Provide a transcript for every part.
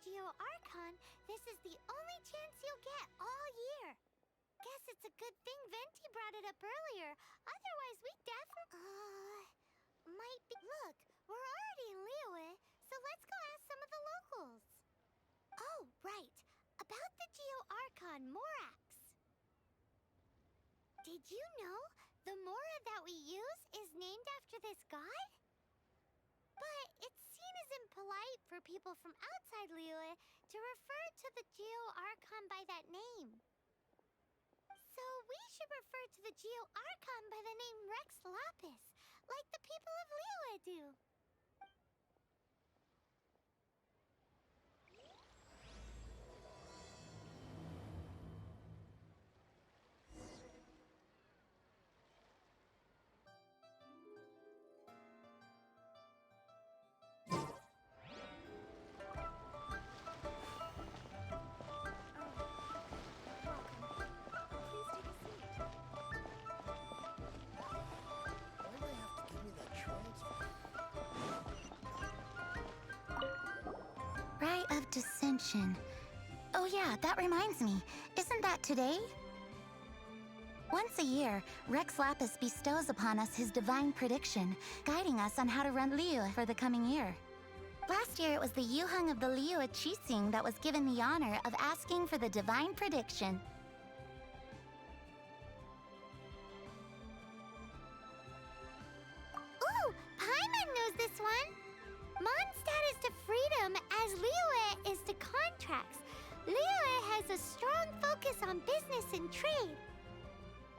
the Liyue Archon, this is the only chance you'll get all year. Guess it's a good thing Venti brought it up earlier. Otherwise, we definitely... might be... Look, we're already in Liyue, so let's go ask some of the locals. Oh, right. About the Geo-Archon Morax. Did you know the Mora that we use is named after this god? But it's seen as impolite for people from outside Liyue to refer to the Geo-Archon by that name. So we should refer to the Geo-Archon by the name Rex Lapis, like the people of Liyue do. Rite of Dissension. Oh yeah, that reminds me. Isn't that today? Once a year, Rex Lapis bestows upon us his divine prediction, guiding us on how to run Liyue for the coming year. Last year, it was the Yuheng of the Liyue Qixing that was given the honor of asking for the divine prediction. Ooh, Paimon knows this one! Mondstadt is to freedom as Liyue is to contracts. Liyue has a strong focus on business and trade.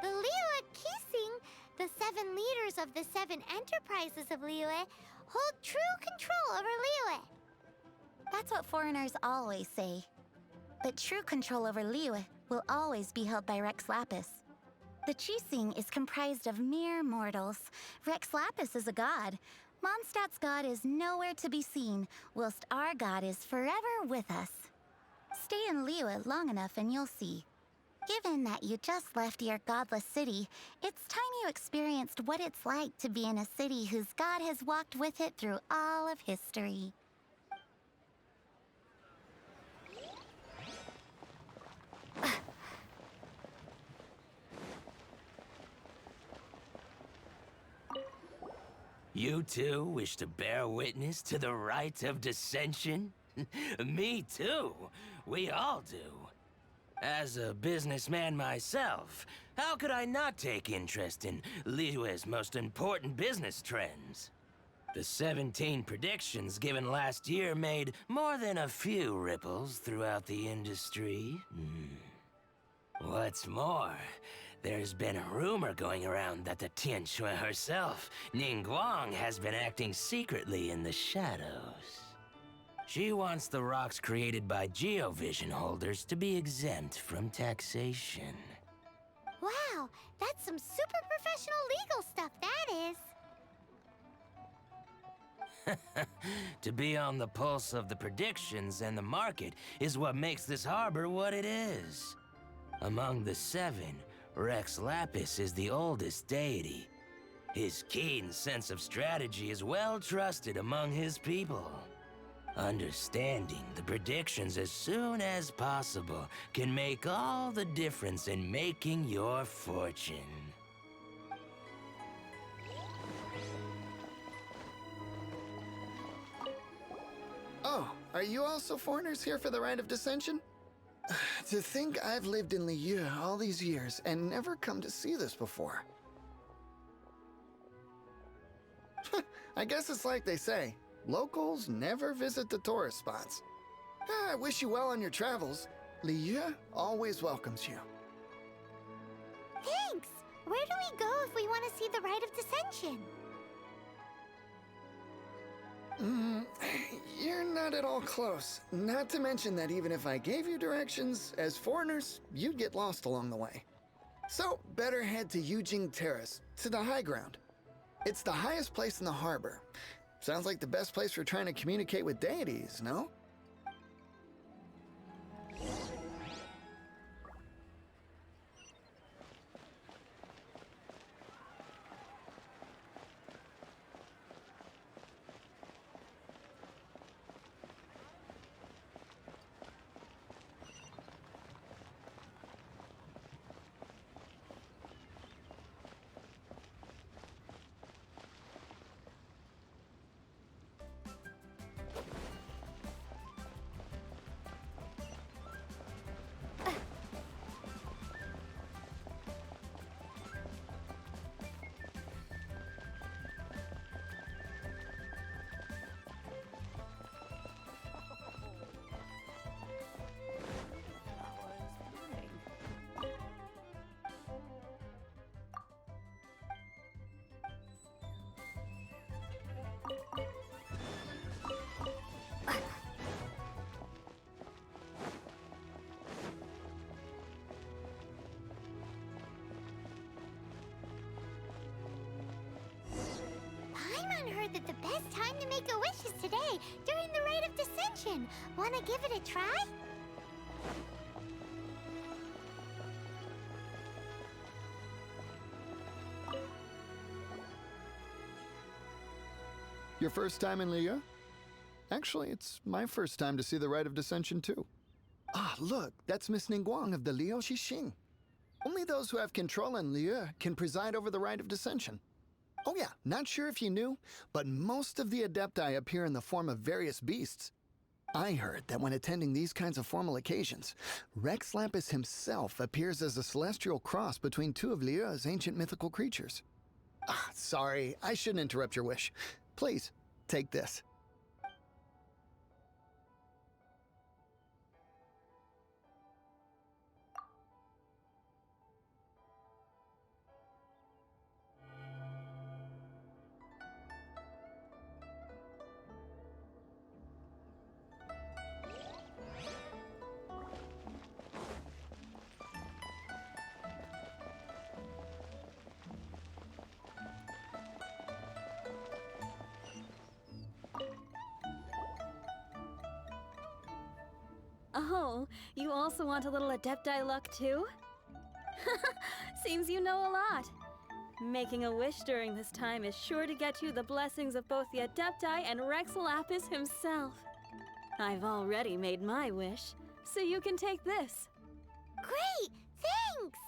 The Liyue Qixing, the 7 leaders of the 7 enterprises of Liyue, hold true control over Liyue. That's what foreigners always say. But true control over Liyue will always be held by Rex Lapis. The Qixing is comprised of mere mortals. Rex Lapis is a god. Mondstadt's god is nowhere to be seen, whilst our god is forever with us. Stay in Liyue long enough and you'll see. Given that you just left your godless city, it's time you experienced what it's like to be in a city whose god has walked with it through all of history. You too wish to bear witness to the rite of dissension? Me too. We all do. As a businessman myself, how could I not take interest in Liyue's most important business trends? The 17 predictions given last year made more than a few ripples throughout the industry. What's more, there's been a rumor going around that the Tianshui herself, Ningguang, has been acting secretly in the shadows. She wants the rocks created by Geovision holders to be exempt from taxation. Wow, that's some super professional legal stuff, that is. To be on the pulse of the predictions and the market is what makes this harbor what it is. Among the 7, Rex Lapis is the oldest deity. His keen sense of strategy is well trusted among his people. Understanding the predictions as soon as possible can make all the difference in making your fortune. Oh, are you also foreigners here for the Rite of Dissension? To think I've lived in Liyue all these years and never come to see this before. I guess it's like they say, locals never visit the tourist spots. I wish you well on your travels. Liyue always welcomes you. Thanks! Where do we go if we want to see the Rite of Dissension? You're not at all close. Not to mention that even if I gave you directions, as foreigners, you'd get lost along the way. So, better head to Yujing Terrace, to the high ground. It's the highest place in the harbor. Sounds like the best place for trying to communicate with deities, no? even heard that the best time to make a wish is today, during the Rite of Descension. Wanna give it a try? Your first time in Liyue? Actually, it's my first time to see the Rite of Descension, too. Ah, look, that's Miss Ningguang of the Liu Xixing. Only those who have control in Liyue can preside over the Rite of Descension. Oh yeah, not sure if you knew, but most of the Adepti appear in the form of various beasts. I heard that when attending these kinds of formal occasions, Rex Lapis himself appears as a celestial cross between two of Liyue's ancient mythical creatures. Ah, sorry, I shouldn't interrupt your wish. Please, take this. Oh, you also want a little Adepti luck too? Seems you know a lot. Making a wish during this time is sure to get you the blessings of both the Adepti and Rex Lapis himself. I've already made my wish, so you can take this. Great! Thanks!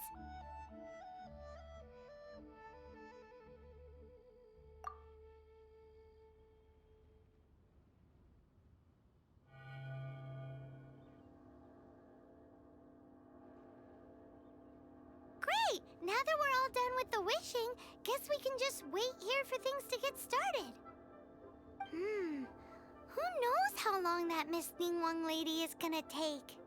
Great! Now that we're all done with the wishing, guess we can just wait here for things to get started. Who knows how long that Miss Ningguang lady is gonna take?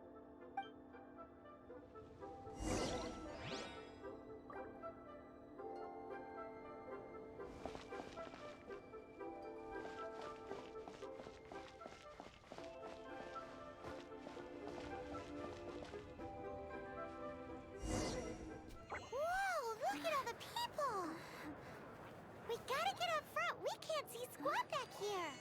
Whoa, look at all the people! We gotta get up front. We can't see squat back here.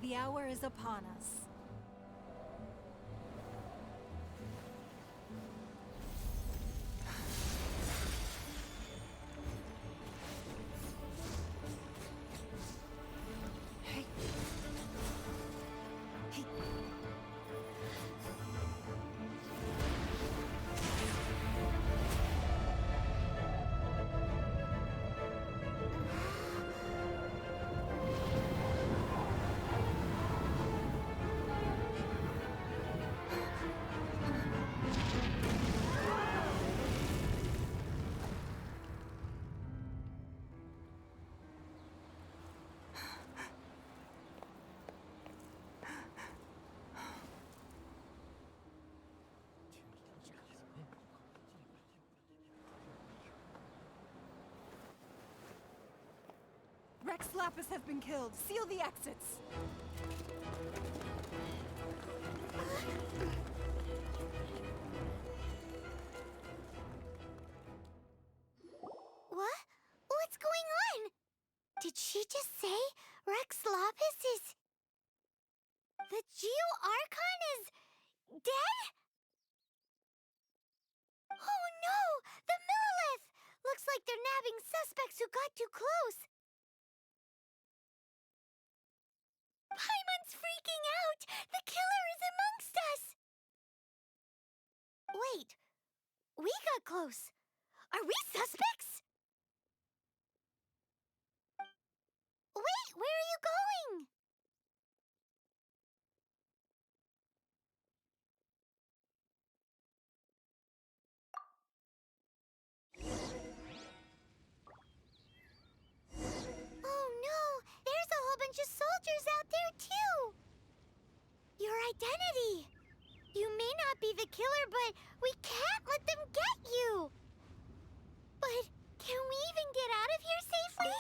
The hour is upon us. Rex Lapis has been killed. Seal the exits. What? What's going on? Did she just say Rex Lapis is... The Liyue Archon is... dead? Oh no! The Monolith! Looks like they're nabbing suspects who got too close. Paimon's freaking out! The killer is amongst us! Wait, we got close. Are we suspects? Wait, where are you going? Oh no, there's a whole bunch of soldiers out there too! Your identity! You may not be the killer, but we can't let them get you! But can we even get out of here safely?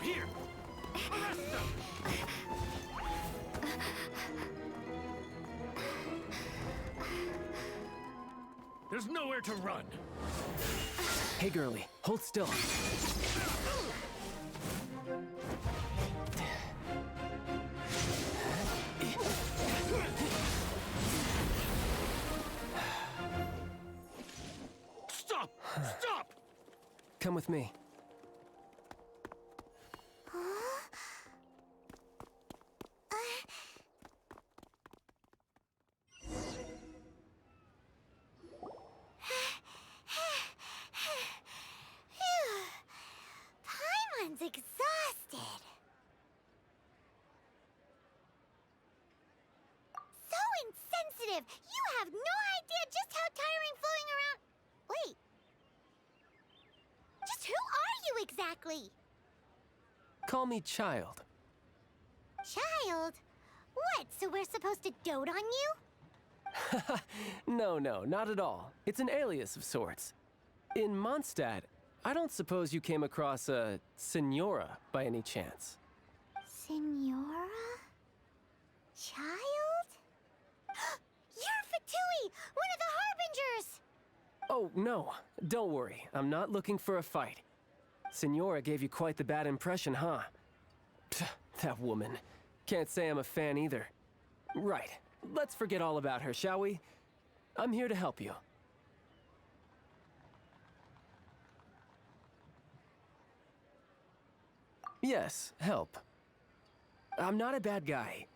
here! Arrest them! There's nowhere to run. Hey, girlie, hold still. Stop! Stop! Come with me. Paimon's exhausted. So insensitive! You have no idea just how tiring floating around. Wait. Just who are you exactly? Call me Child. Child? What, so we're supposed to dote on you? No, not at all. It's an alias of sorts. In Mondstadt, I don't suppose you came across a Senora by any chance. Senora? Child? You're Fatui, one of the Harbingers! Oh, no. Don't worry. I'm not looking for a fight. Senora gave you quite the bad impression, huh? Pfft, that woman. Can't say I'm a fan either. Right. Let's forget all about her, shall we? I'm here to help you. Yes, help. I'm not a bad guy.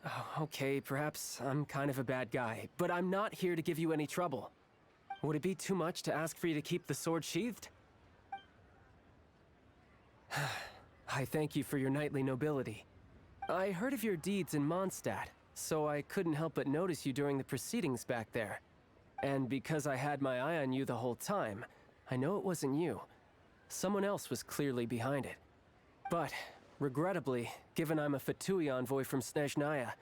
Oh, okay, perhaps I'm kind of a bad guy, but I'm not here to give you any trouble. Would it be too much to ask for you to keep the sword sheathed? I thank you for your knightly nobility. I heard of your deeds in Mondstadt, so I couldn't help but notice you during the proceedings back there. And because I had my eye on you the whole time, I know it wasn't you. Someone else was clearly behind it. But, regrettably, given I'm a Fatui envoy from Snezhnaya,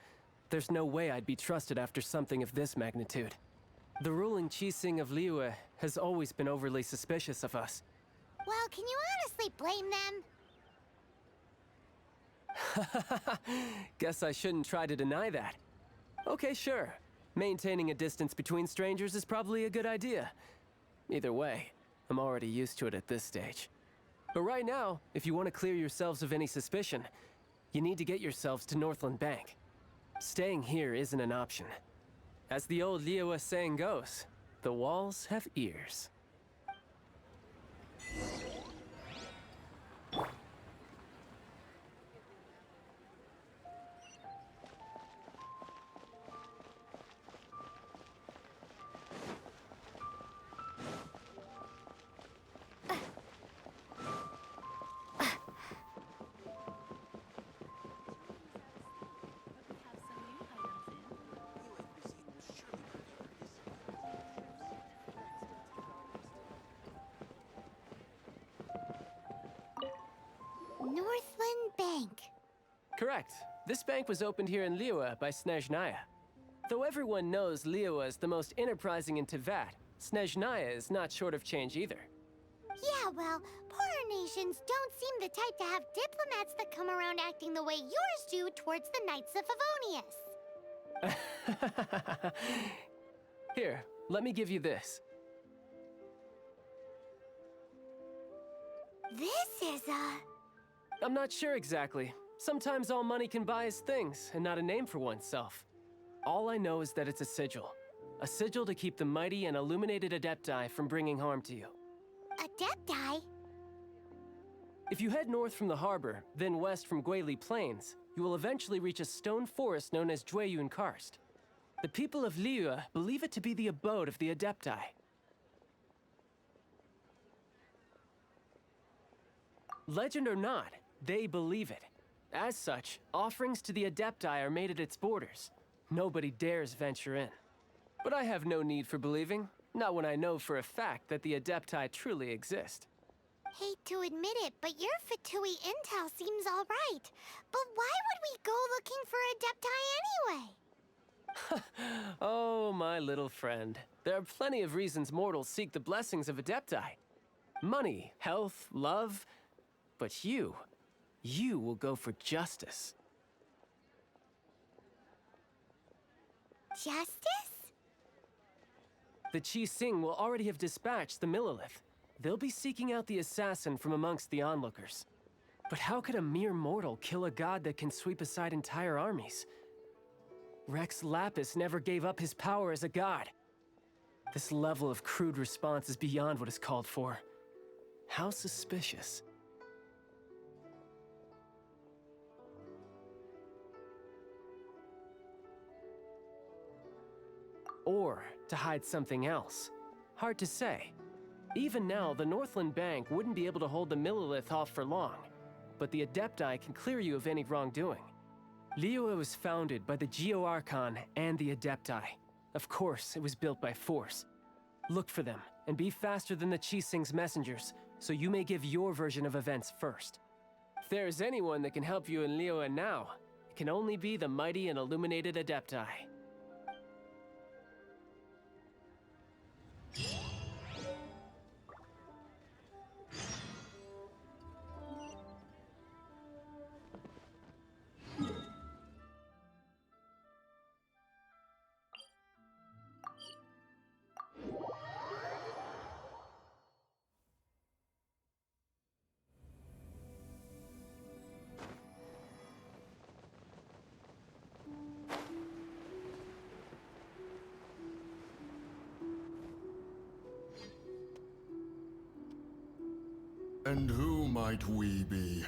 there's no way I'd be trusted after something of this magnitude. The ruling Qixing of Liyue has always been overly suspicious of us. Well, can you honestly blame them? Guess I shouldn't try to deny that. Okay, sure. Maintaining a distance between strangers is probably a good idea. Either way, I'm already used to it at this stage. But right now, if you want to clear yourselves of any suspicion, you need to get yourselves to Northland Bank. Staying here isn't an option. As the old Liyue saying goes, the walls have ears. Northland Bank. Correct. This bank was opened here in Liyue by Snezhnaya. Though everyone knows Liyue is the most enterprising in Teyvat, Snezhnaya is not short of change either. Yeah, well, poorer nations don't seem the type to have diplomats that come around acting the way yours do towards the Knights of Favonius. Here, let me give you this. This is I'm not sure exactly. Sometimes all money can buy is things, and not a name for oneself. All I know is that it's a sigil. A sigil to keep the mighty and illuminated Adepti from bringing harm to you. Adepti? If you head north from the harbor, then west from Guili Plains, you will eventually reach a stone forest known as Jueyun Karst. The people of Liyue believe it to be the abode of the Adepti. Legend or not, they believe it. As such, offerings to the Adepti are made at its borders. Nobody dares venture in. But I have no need for believing, not when I know for a fact that the Adepti truly exist. Hate to admit it, but your Fatui intel seems all right. But why would we go looking for Adepti anyway? Oh, my little friend. There are plenty of reasons mortals seek the blessings of Adepti. Money, health, love. But you you will go for justice. Justice? The Qi Sing will already have dispatched the Monolith. They'll be seeking out the assassin from amongst the onlookers. But how could a mere mortal kill a god that can sweep aside entire armies? Rex Lapis never gave up his power as a god. This level of crude response is beyond what is called for. How suspicious. Or to hide something else. Hard to say. Even now, the Northland Bank wouldn't be able to hold the Monolith off for long, but the Adepti can clear you of any wrongdoing. Liyue was founded by the Liyue Archon and the Adepti. Of course, it was built by force. Look for them, and be faster than the Qi Sing's messengers, so you may give your version of events first. If there is anyone that can help you in Liyue now, it can only be the mighty and illuminated Adepti. And who might we be?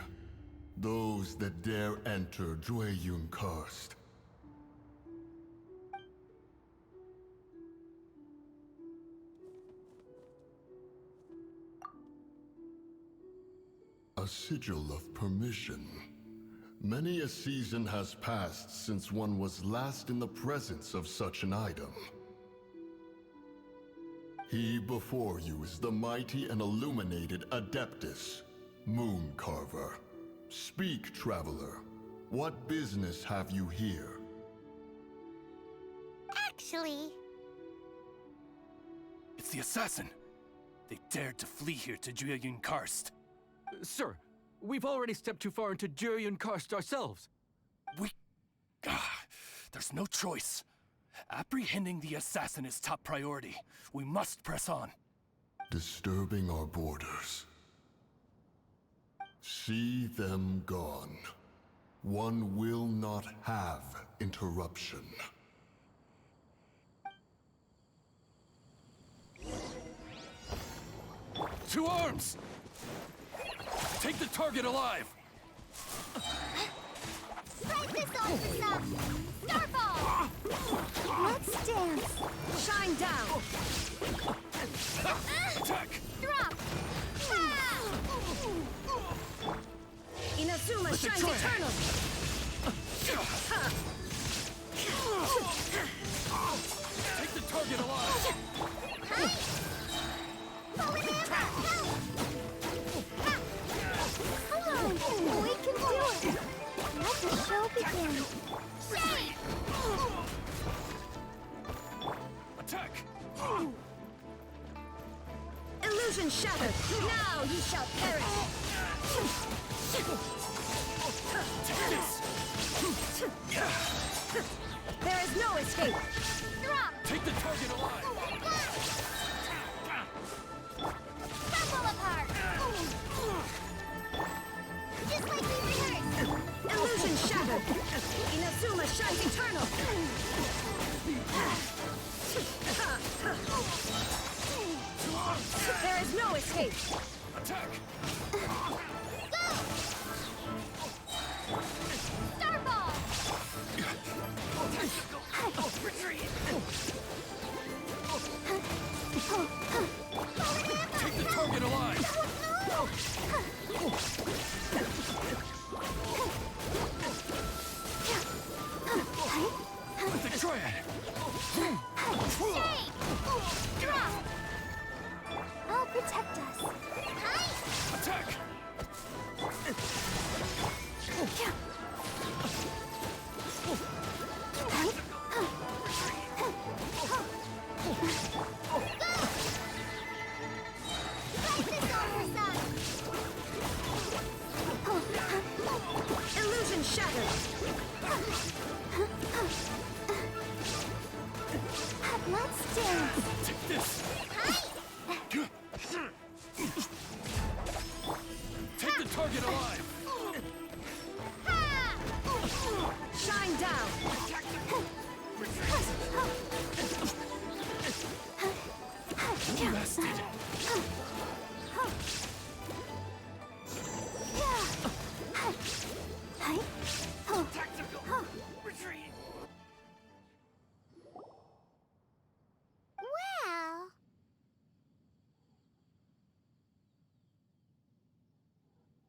Those that dare enter Jueyun Karst. A sigil of permission. Many a season has passed since one was last in the presence of such an item. He before you is the mighty and illuminated Adeptus, Moon Carver. Speak, traveler. What business have you here? Actually, It's the assassin. They dared to flee here to Jueyun Karst. Sir, we've already stepped too far into Jueyun Karst ourselves. There's no choice. Apprehending the assassin is top priority. We must press on. Disturbing our borders. See them gone. One will not have interruption. To arms! Take the target alive! strike this officer! Starfall! Let's dance! Shine down! Attack! Drop! Inazuma With the shines triad. eternal! Take the target alive! Holy hammer! Come on! We can do it! Let the show begin! Shade! Attack! Illusion shattered! Now you shall perish! Take this! There is no escape! Drop! Take the target alive! Crumble apart! Just like we rehearsed! Illusion shattered! Inazuma shines eternal! There is no escape! Attack! Starfall! Take the target alive! With the triad! Shade! Drop! I'll protect us. Hi! Attack! target alive! Shine down! Bested! Tactical retreat! Well,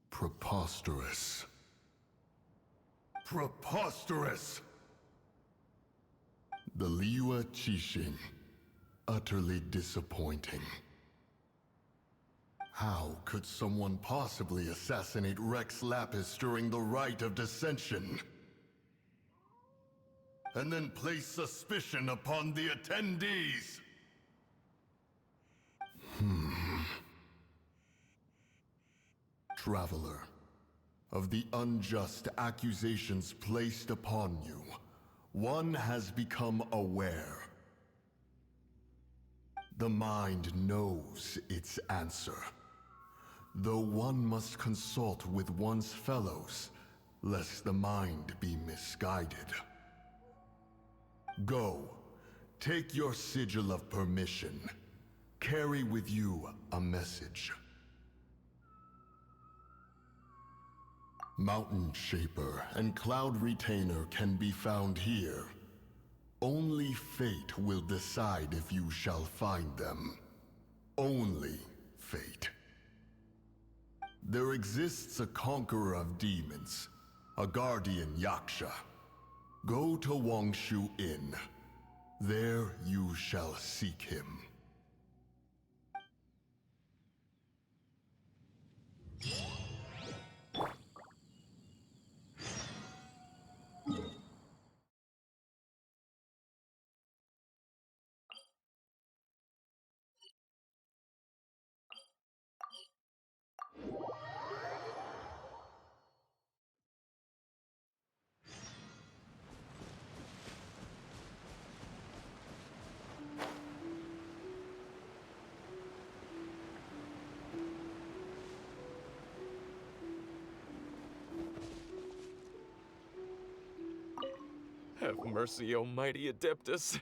Preposterous. Preposterous! The Liyue Archon. Utterly disappointing. How could someone possibly assassinate Rex Lapis during the Rite of Dissension? And then place suspicion upon the attendees? Traveler, of the unjust accusations placed upon you, one has become aware. The mind knows its answer, though one must consult with one's fellows, lest the mind be misguided. Go, take your sigil of permission. Carry with you a message. Mountain Shaper and Cloud Retainer can be found here. Only fate will decide if you shall find them. Only fate. There exists a conqueror of demons, a guardian Yaksha. Go to Wangshu Inn. There you shall seek him. Have mercy, O mighty Adeptus.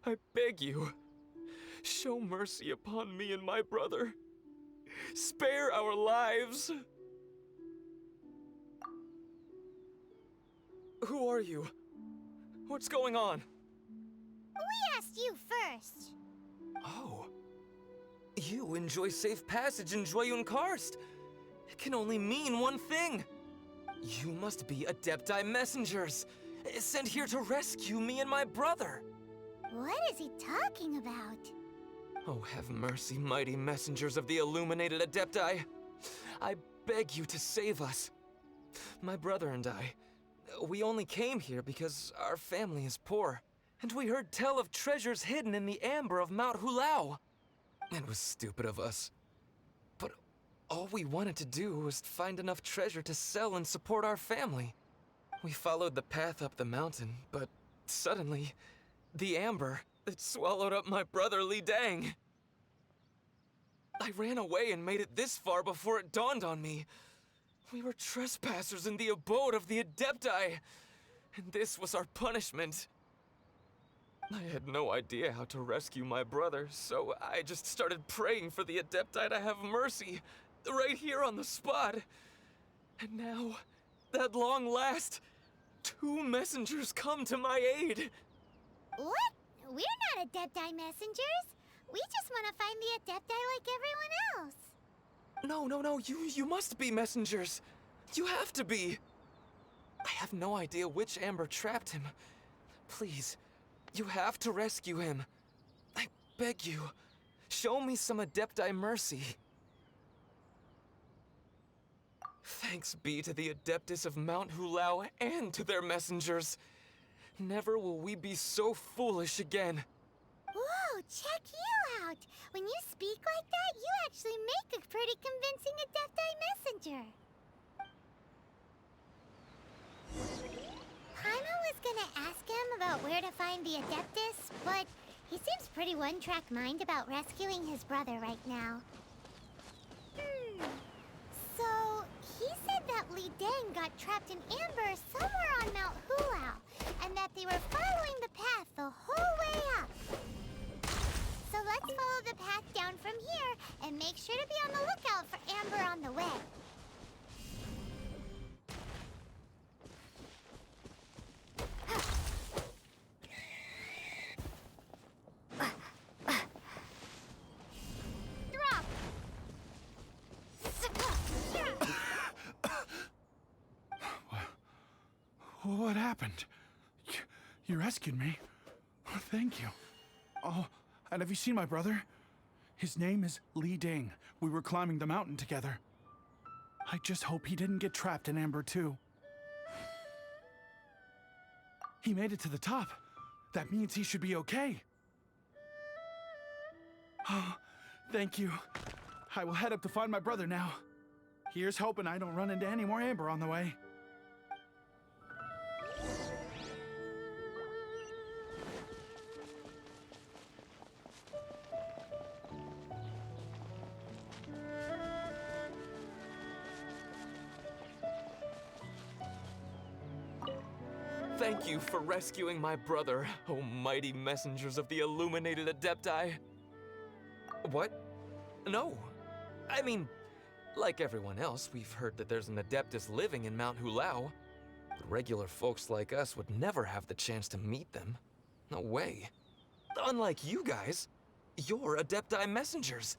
I beg you, show mercy upon me and my brother. Spare our lives. Who are you? What's going on? we asked you first. Oh. You enjoy safe passage in Jueyun Karst. It can only mean one thing. You must be Adepti messengers, sent here to rescue me and my brother. What is he talking about? Oh, have mercy, mighty messengers of the illuminated Adepti. I beg you to save us. My brother and I, we only came here because our family is poor, and we heard tell of treasures hidden in the amber of Mount Hulao. It was stupid of us. But all we wanted to do was find enough treasure to sell and support our family. We followed the path up the mountain, but suddenly, the amber, it swallowed up my brother Li Dang. I ran away and made it this far before it dawned on me. We were trespassers in the abode of the Adepti, and this was our punishment. I had no idea how to rescue my brother, so I just started praying for the Adepti to have mercy, right here on the spot. And now, at long last, 2 messengers come to my aid. What? We're not Adepti messengers. We just want to find the Adepti like everyone else. No, you must be messengers. You have to be. I have no idea which amber trapped him. Please, you have to rescue him. I beg you, show me some Adepti mercy. Thanks be to the Adeptus of Mount Hulao and to their messengers. Never will we be so foolish again. Whoa, check you out! When you speak like that, you actually make a pretty convincing Adepti messenger. Paimon was gonna ask him about where to find the Adeptus, but he seems pretty one-track mind about rescuing his brother right now. So, he Li Dang got trapped in amber somewhere on Mount Hulao, and that they were following the path the whole way up. So let's follow the path down from here and make sure to be on the lookout for amber on the way. Drop! What happened? You rescued me. Oh, thank you. Oh, and have you seen my brother? His name is Li Ding. We were climbing the mountain together. I just hope he didn't get trapped in Amber too. He made it to the top. That means he should be okay. Oh, thank you. I will head up to find my brother now. Here's hoping I don't run into any more Amber on the way. Thank you for rescuing my brother, oh mighty messengers of the illuminated Adepti. What? No. I mean, like everyone else, we've heard that there's an Adeptus living in Mount Hulao. But regular folks like us would never have the chance to meet them. No way. Unlike you guys, you're Adepti messengers,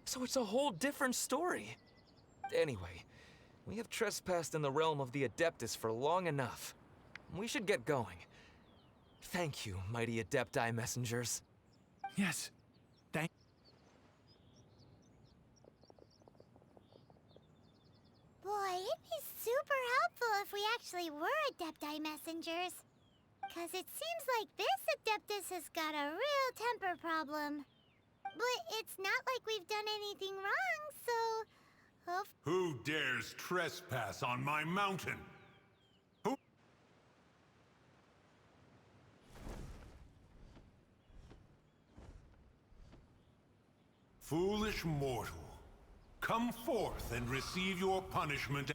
so it's a whole different story. Anyway, we have trespassed in the realm of the Adeptus for long enough. We should get going. Thank you, mighty Adepti messengers. Yes, thank. Boy, it'd be super helpful if we actually were Adepti messengers. Cause it seems like this Adeptus has got a real temper problem. But it's not like we've done anything wrong, so... Who dares trespass on my mountain? Who? Foolish mortal, come forth and receive your punishment.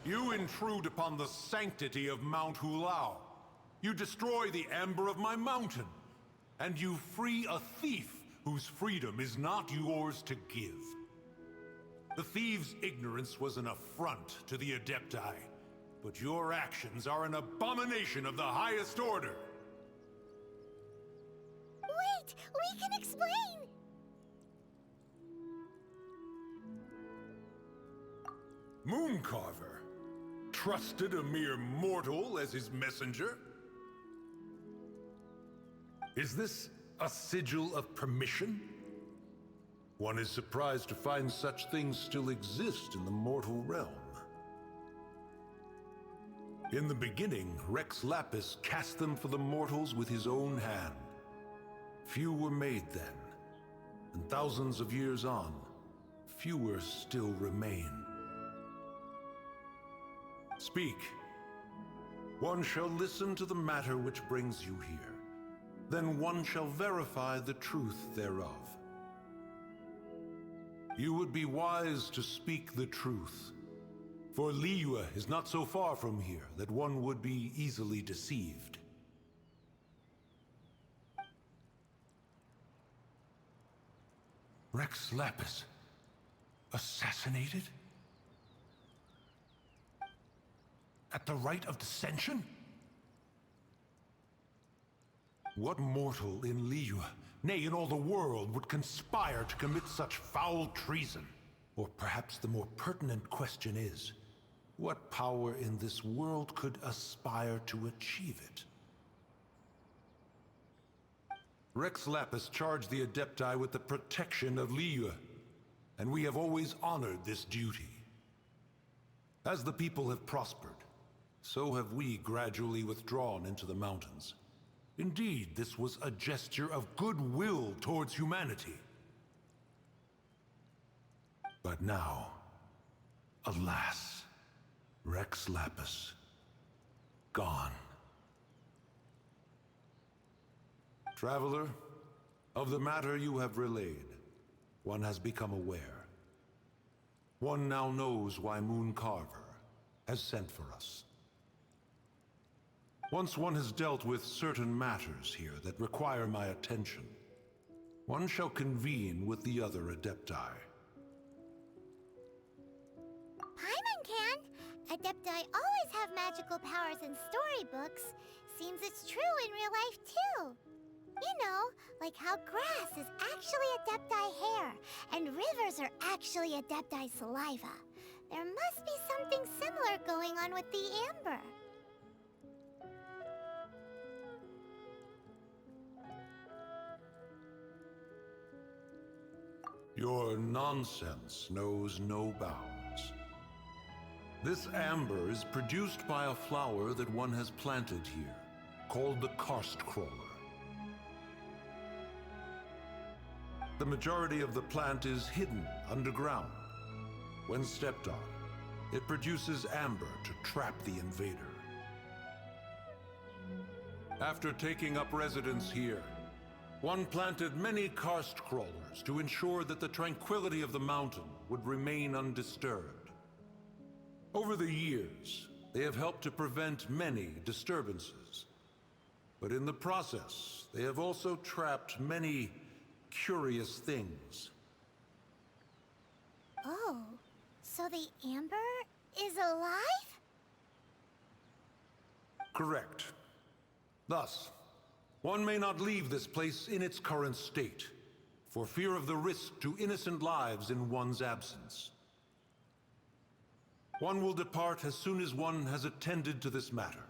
You intrude upon the sanctity of Mount Hulao. You destroy the amber of my mountain. And you free a thief whose freedom is not yours to give. The thief's ignorance was an affront to the Adepti, but your actions are an abomination of the highest order. Wait! We can explain! Mooncarver trusted a mere mortal as his messenger? Is this a sigil of permission? One is surprised to find such things still exist in the mortal realm. In the beginning, Rex Lapis cast them for the mortals with his own hand. Few were made then, and thousands of years on, fewer still remain. Speak. One shall listen to the matter which brings you here. Then one shall verify the truth thereof. You would be wise to speak the truth, for Liyue is not so far from here that one would be easily deceived. Rex Lapis, assassinated? At the rite of dissension? What mortal in Liyue, nay, in all the world, would conspire to commit such foul treason? Or perhaps the more pertinent question is, what power in this world could aspire to achieve it? Rex Lapis charged the Adepti with the protection of Liyue, and we have always honored this duty. As the people have prospered, so have we gradually withdrawn into the mountains. Indeed, this was a gesture of goodwill towards humanity. But now, alas, Rex Lapis, gone. Traveler, of the matter you have relayed, one has become aware. One now knows why Moon Carver has sent for us. Once one has dealt with certain matters here that require my attention, one shall convene with the other Adepti. Paimon can! Adepti always have magical powers in storybooks. Seems it's true in real life, too. You know, like how grass is actually Adepti hair, and rivers are actually Adepti saliva. There must be something similar going on with the amber. Your nonsense knows no bounds. This amber is produced by a flower that one has planted here, called the karst crawler. The majority of the plant is hidden underground. When stepped on, it produces amber to trap the invader. After taking up residence here, one planted many karst crawlers to ensure that the tranquility of the mountain would remain undisturbed. Over the years, they have helped to prevent many disturbances. But in the process, they have also trapped many curious things. Oh, so the amber is alive? Correct. Thus, one may not leave this place in its current state, for fear of the risk to innocent lives in one's absence. One will depart as soon as one has attended to this matter.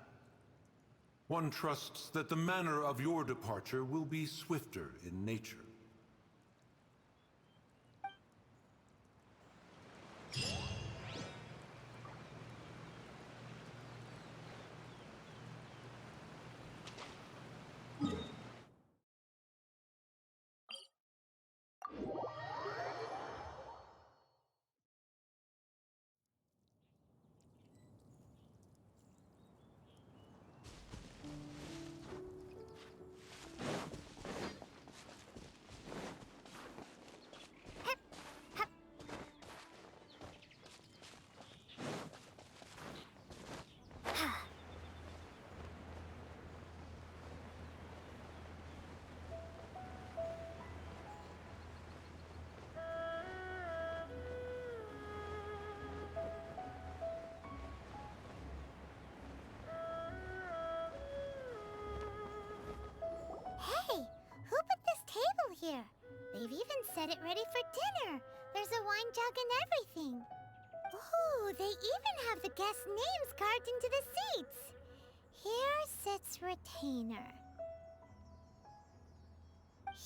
One trusts that the manner of your departure will be swifter in nature. Hey, who put this table here? They've even set it ready for dinner. There's a wine jug and everything. Ooh, they even have the guests' names carved into the seats. Here sits Retainer.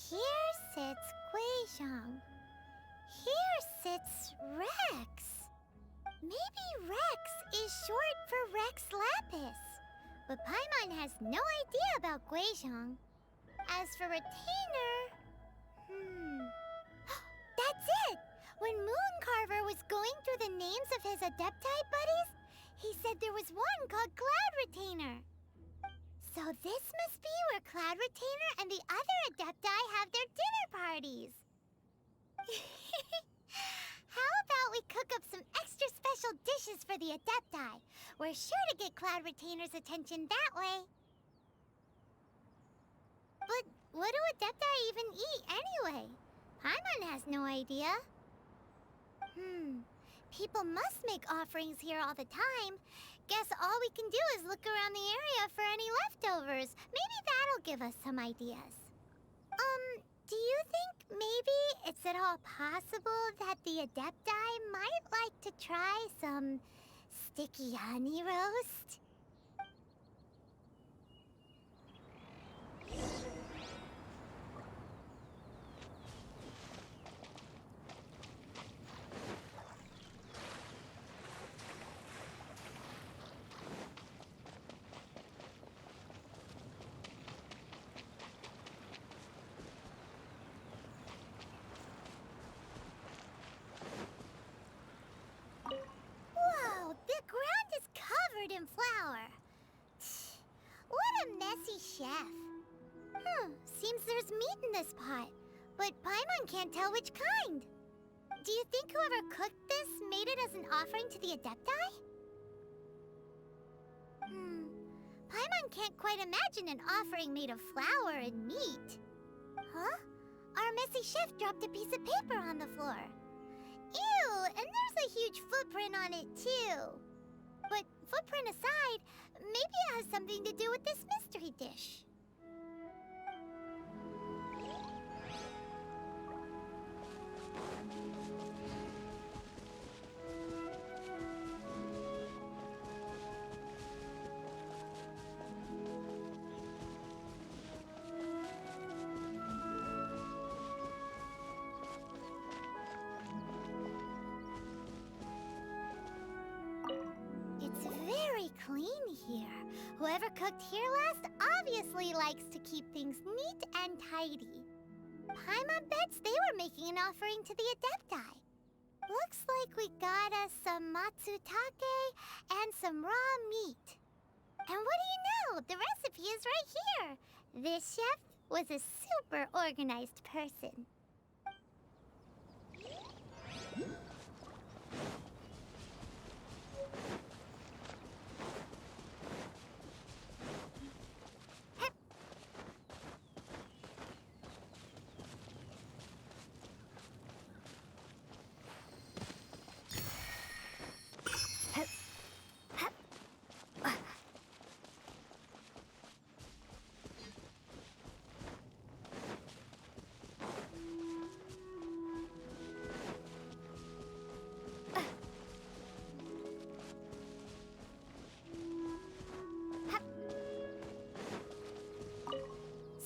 Here sits Guizhong. Here sits Rex. Maybe Rex is short for Rex Lapis. But Paimon has no idea about Guizhong. As for Retainer... That's it! When Moon Carver was going through the names of his Adepti buddies, he said there was one called Cloud Retainer. So this must be where Cloud Retainer and the other Adepti have their dinner parties. How about we cook up some extra special dishes for the Adepti? We're sure to get Cloud Retainer's attention that way. But what do Adepti even eat anyway? Paimon has no idea. People must make offerings here all the time. Guess all we can do is look around the area for any leftovers. Maybe that'll give us some ideas. Do you think maybe it's at all possible that the Adepti might like to try some sticky honey roast? Whoa, the ground is covered in flour. What a messy chef. Seems there's meat in this pot, but Paimon can't tell which kind. Do you think whoever cooked this made it as an offering to the Adepti? Paimon can't quite imagine an offering made of flour and meat. Huh? Our messy chef dropped a piece of paper on the floor. Ew, and there's a huge footprint on it too. But footprint aside, maybe it has something to do with this mystery dish. It's very clean here. Whoever cooked here last obviously likes to keep things neat and tidy. Paimon bets they were making an offering to the Adepti. Looks like we got us some matsutake and some raw meat. And what do you know? The recipe is right here. This chef was a super organized person.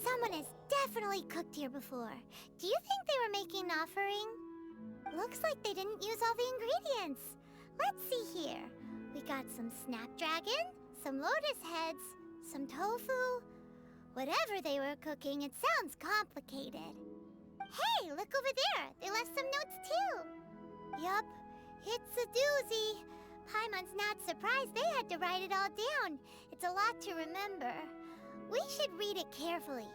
Someone has definitely cooked here before. Do you think they were making an offering? Looks like they didn't use all the ingredients. Let's see here. We got some snapdragon, some lotus heads, some tofu. Whatever they were cooking, it sounds complicated. Hey, look over there. They left some notes too. Yup, it's a doozy. Paimon's not surprised they had to write it all down. It's a lot to remember. We should read it carefully.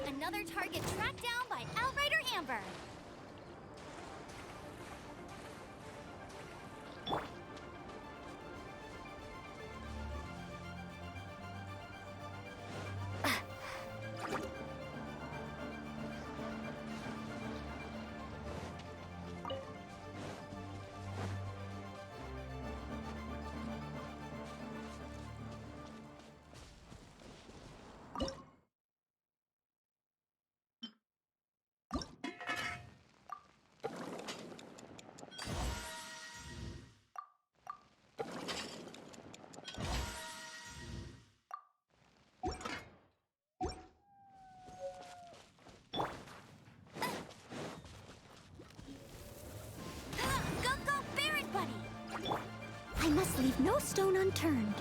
Another target tracked down by Outrider Amber. No stone unturned.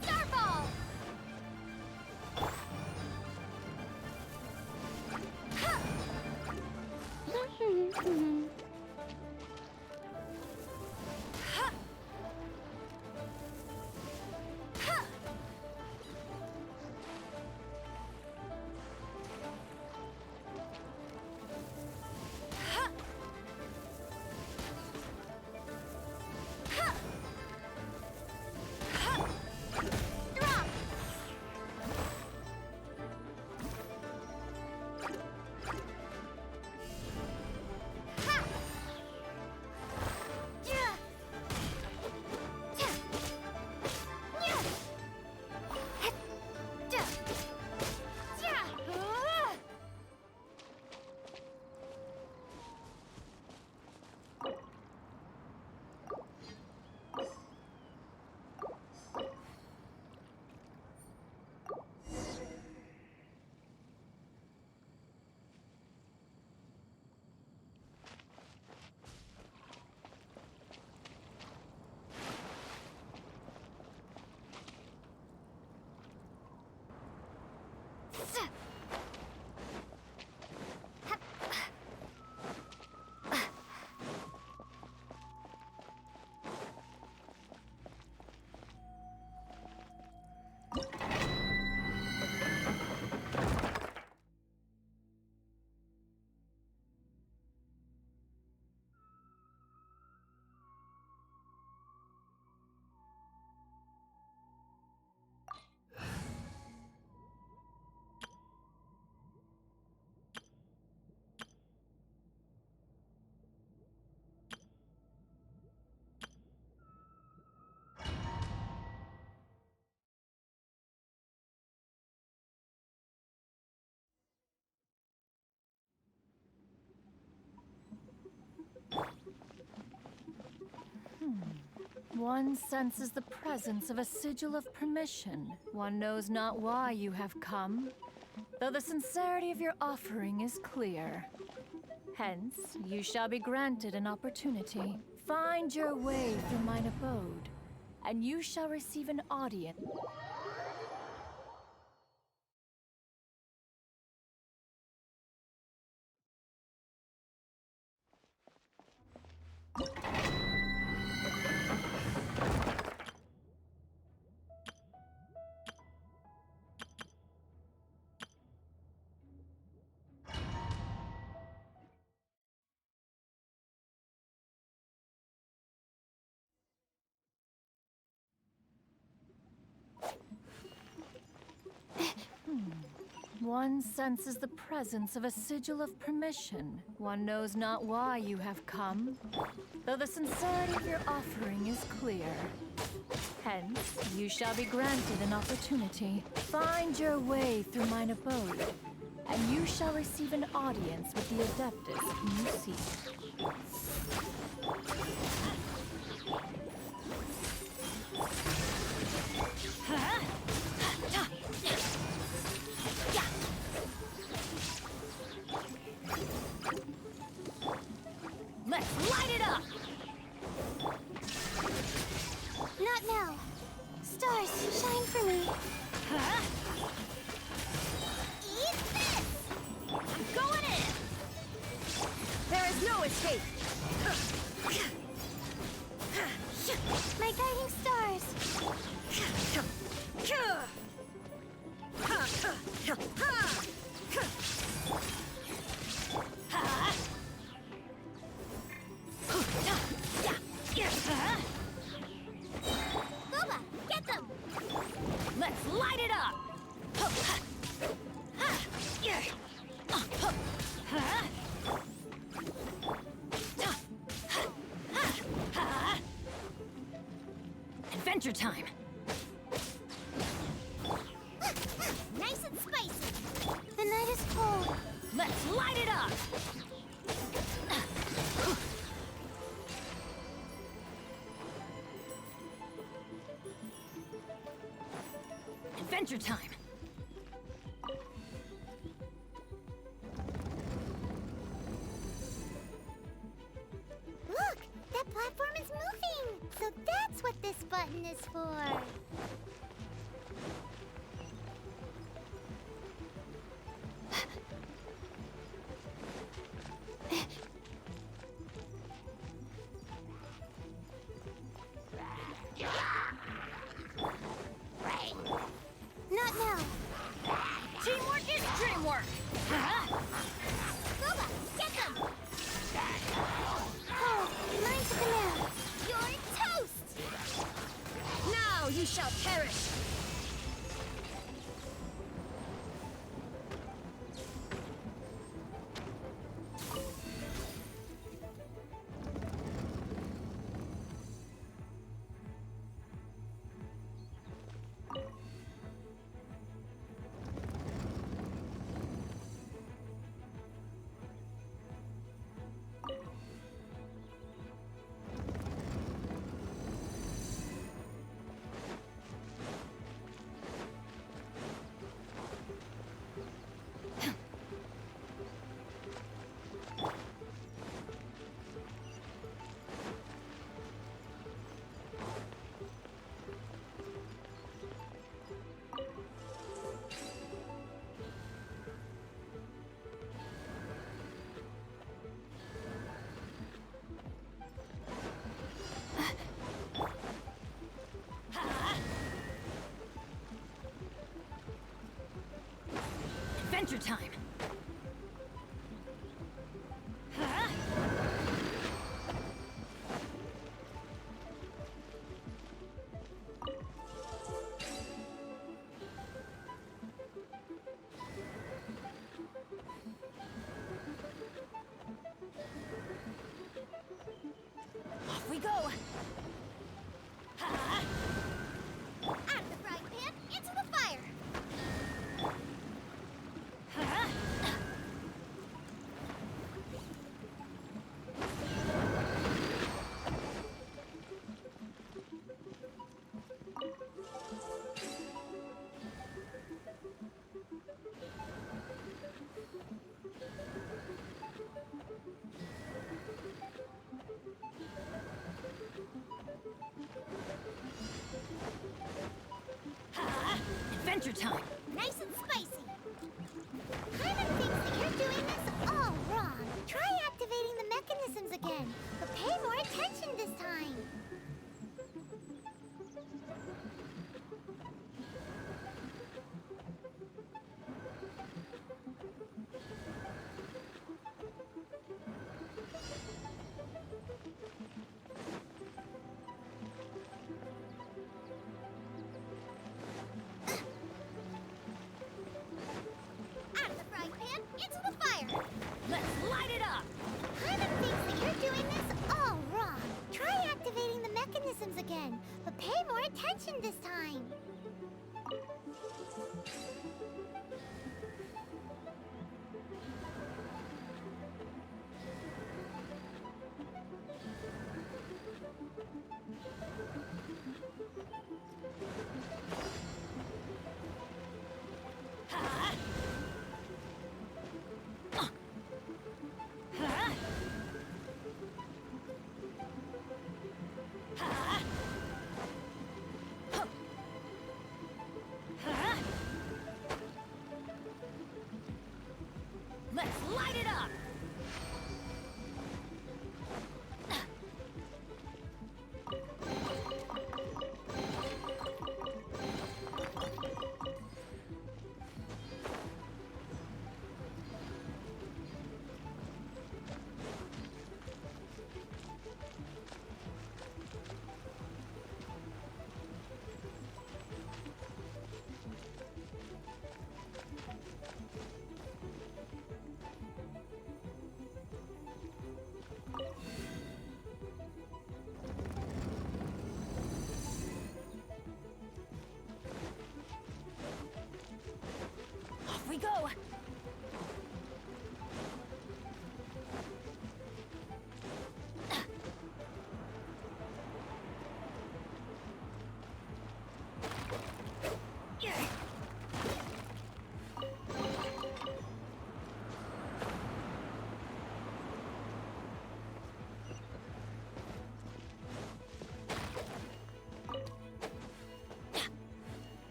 Starball! One senses the presence of a sigil of permission. One knows not why you have come, though the sincerity of your offering is clear. Hence, you shall be granted an opportunity. Find your way through mine abode, and you shall receive an audience. One senses the presence of a sigil of permission. One knows not why you have come, though the sincerity of your offering is clear. Hence, you shall be granted an opportunity. Find your way through mine abode, and you shall receive an audience with the Adeptus whom you seek. Let's light it up! Not now. Stars, shine for me. Eat this! I'm going in! There is no escape! My guiding stars! Boba, get them! Let's light it up! Adventure time! Nice and spicy! The night is cold. Let's light it up! Adventure time! work. Boba, get them! Oh, mine took a nap. You're toast! Now you shall perish! Adventure time! Off we go! Out of the frying pan, into the fire! Adventure time! Nice and spicy! Paimon thinks that you're doing this all wrong. Try activating the mechanisms again, but pay more attention this time. Out of the frying pan, into the fire! Let's light it up! Paimon thinks that you're doing this all wrong. Try activating the mechanisms again, but pay more attention this time. Let's light it up!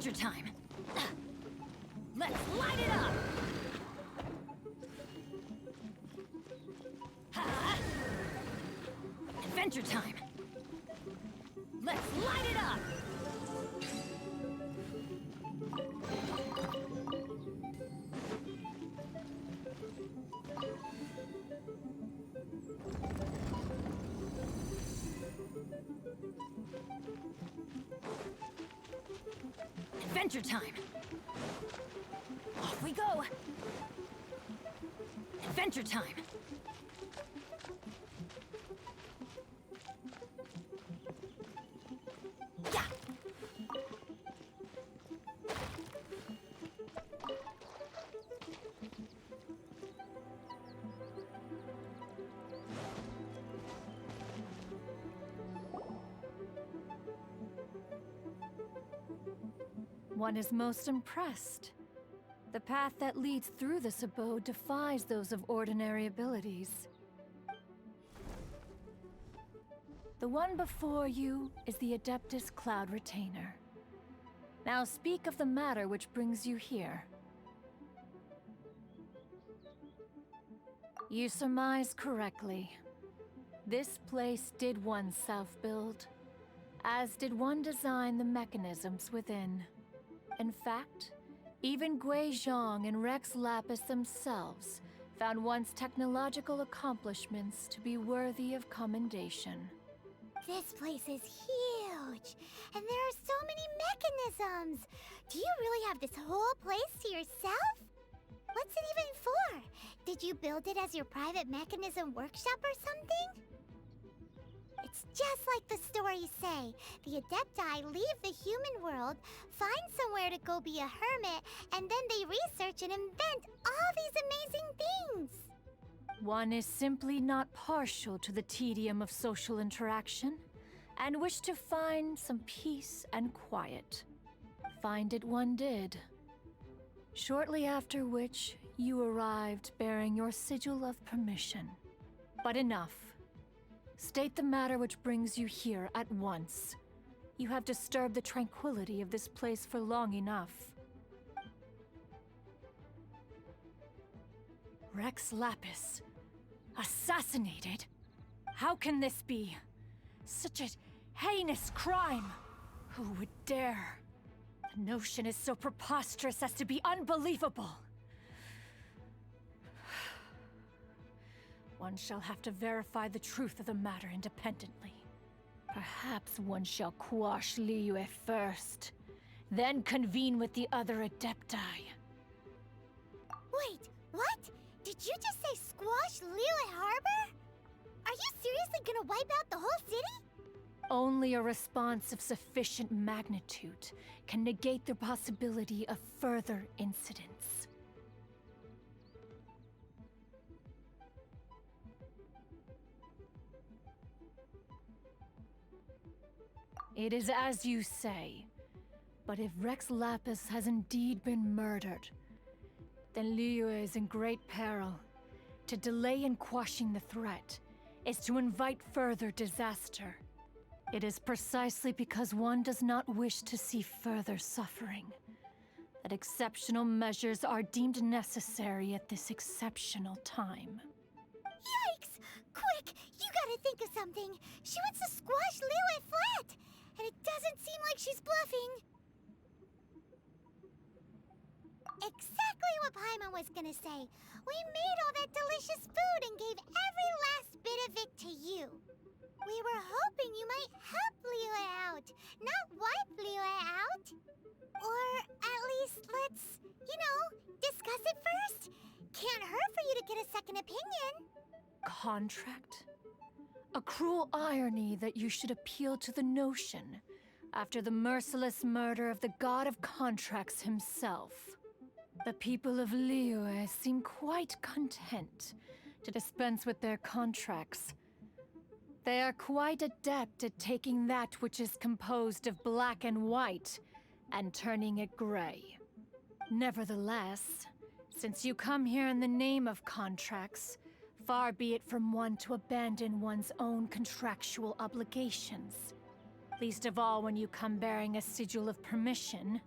Adventure time! Let's light it up! Ha! Adventure time! Let's light it up! Adventure time! Off we go! Adventure time! Yeah! One is most impressed. The path that leads through this abode defies those of ordinary abilities. The one before you is the Adeptus Cloud Retainer. Now speak of the matter which brings you here. You surmise correctly. This place did one self-build, as did one design the mechanisms within. In fact, even Gui Zhang and Rex Lapis themselves found one's technological accomplishments to be worthy of commendation. This place is huge, and there are so many mechanisms. Do you really have this whole place to yourself? What's it even for? Did you build it as your private mechanism workshop or something? It's just like the stories say. The Adepti leave the human world, find somewhere to go be a hermit, and then they research and invent all these amazing things. One is simply not partial to the tedium of social interaction, and wished to find some peace and quiet. Find it one did. Shortly after which, you arrived bearing your sigil of permission. But enough. State the matter which brings you here at once. You have disturbed the tranquility of this place for long enough. Rex Lapis. Assassinated? How can this be? Such a heinous crime! Who would dare? The notion is so preposterous as to be unbelievable. One shall have to verify the truth of the matter independently. Perhaps one shall quash Liyue first, then convene with the other Adepti. Wait, what? Did you just say squash Liyue Harbor? Are you seriously gonna wipe out the whole city? Only a response of sufficient magnitude can negate the possibility of further incidents. It is as you say, but if Rex Lapis has indeed been murdered, then Liyue is in great peril. To delay in quashing the threat is to invite further disaster. It is precisely because one does not wish to see further suffering that exceptional measures are deemed necessary at this exceptional time. Yikes! Quick, you gotta think of something. She wants to squash Liyue flat, and it doesn't seem like she's bluffing. Exactly what Paimon was gonna say. We made all that delicious food and gave every last bit of it to you. We were hoping you might help Liyue out, not wipe Liyue out. Or at least let's, discuss it first. Can't hurt for you to get a second opinion. Contract? A cruel irony that you should appeal to the notion after the merciless murder of the god of contracts himself. The people of Liyue seem quite content to dispense with their contracts. They are quite adept at taking that which is composed of black and white and turning it gray. Nevertheless, since you come here in the name of contracts, far be it from one to abandon one's own contractual obligations. Least of all when you come bearing a sigil of permission,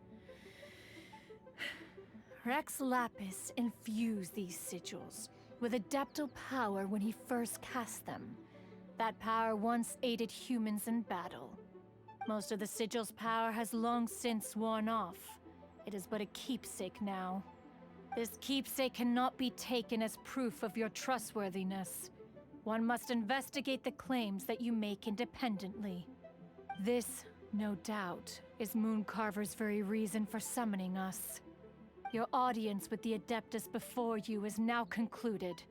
Rex Lapis infused these sigils with adeptal power when he first cast them. That power once aided humans in battle. Most of the sigil's power has long since worn off. It is but a keepsake now. This keepsake cannot be taken as proof of your trustworthiness. One must investigate the claims that you make independently. This, no doubt, is Mooncarver's very reason for summoning us. Your audience with the Adeptus before you is now concluded.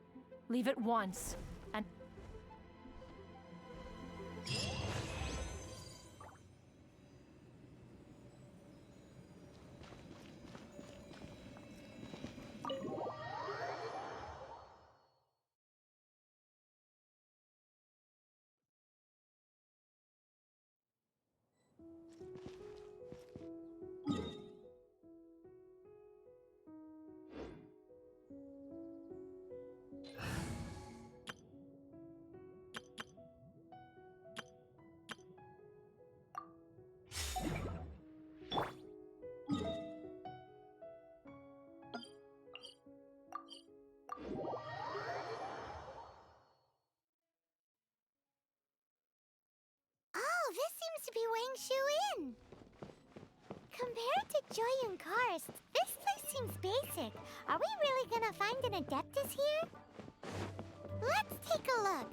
Leave at once, and... Oh, this seems to be Wang Shu Inn. Compared to Joy and Karst, this place seems basic. Are we really gonna find an Adeptus here? Let's take a look.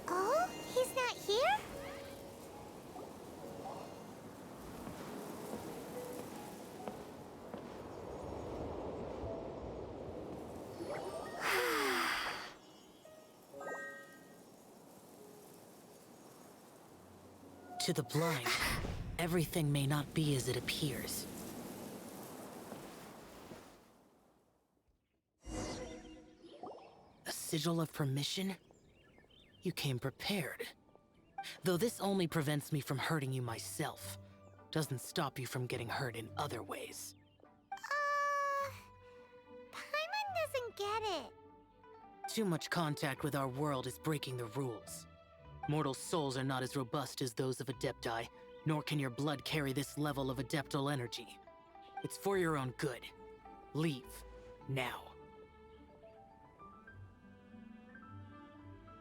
Oh, he's not here? To the blind, everything may not be as it appears. A sigil of permission? You came prepared. Though this only prevents me from hurting you myself, doesn't stop you from getting hurt in other ways. Paimon doesn't get it. Too much contact with our world is breaking the rules. Mortal souls are not as robust as those of Adepti, nor can your blood carry this level of adeptal energy. It's for your own good. Leave. Now.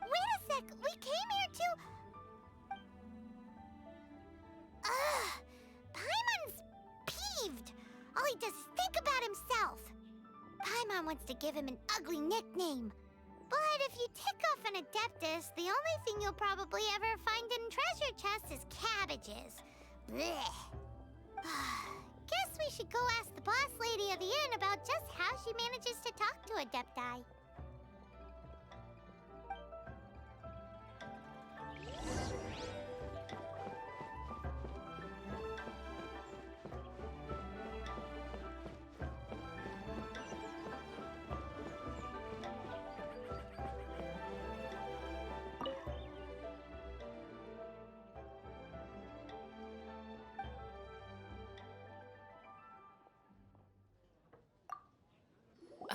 Wait a sec, we came here to... Paimon's peeved. All he does is think about himself. Paimon wants to give him an ugly nickname. But if you tick off an Adeptus, the only thing you'll probably ever find in treasure chests is cabbages. Blech. Guess we should go ask the boss lady of the inn about just how she manages to talk to Adepti.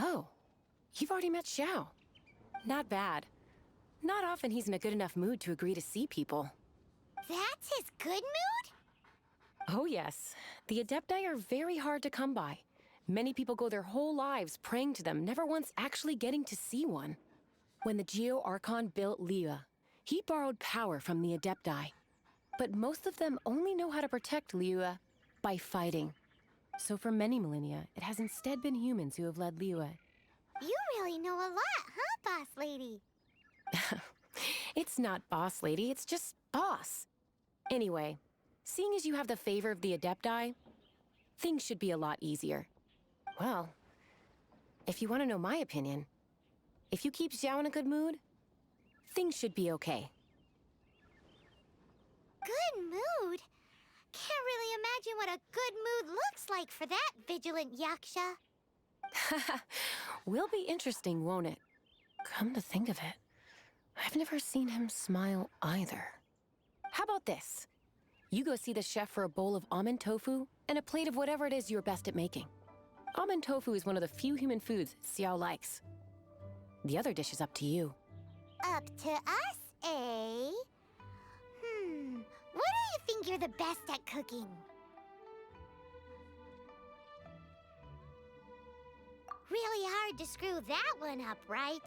Oh, you've already met Xiao. Not bad. Not often he's in a good enough mood to agree to see people. That's his good mood? Oh yes. The Adepti are very hard to come by. Many people go their whole lives praying to them, never once actually getting to see one. When the Liyue Archon built Liyue, he borrowed power from the Adepti. But most of them only know how to protect Liyue by fighting. So for many millennia, it has instead been humans who have led Liyue. You really know a lot, huh, boss lady? It's not boss lady, it's just boss. Anyway, seeing as you have the favor of the Adepti, things should be a lot easier. Well, if you want to know my opinion, if you keep Xiao in a good mood, things should be okay. Good mood? Can't really imagine what a good mood looks like for that vigilant Yaksha. Will be interesting, won't it? Come to think of it, I've never seen him smile either. How about this? You go see the chef for a bowl of almond tofu and a plate of whatever it is you're best at making. Almond tofu is one of the few human foods Xiao likes. The other dish is up to you. Up to us, eh? What do you think you're the best at cooking? Really hard to screw that one up, right?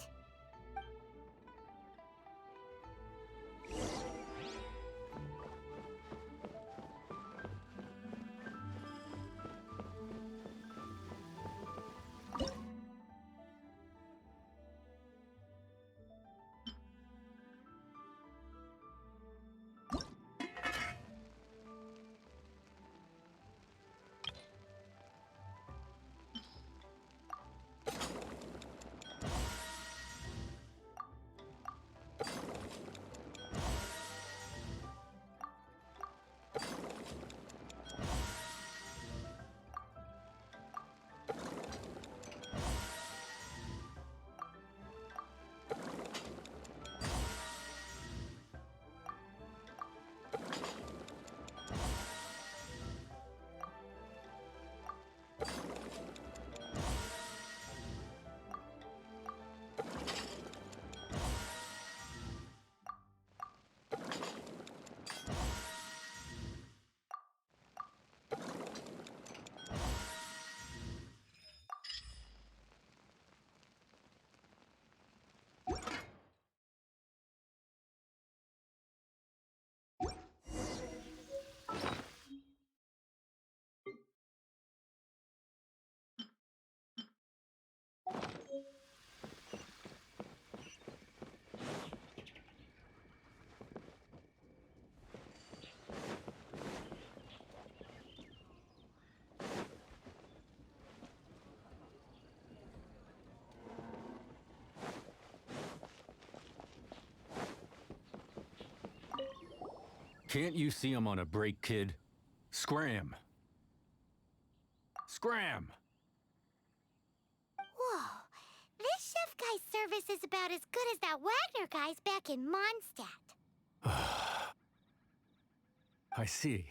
Can't you see I'm on a break, kid? Scram! Scram! Whoa. This chef guy's service is about as good as that Wagner guy's back in Mondstadt. I see.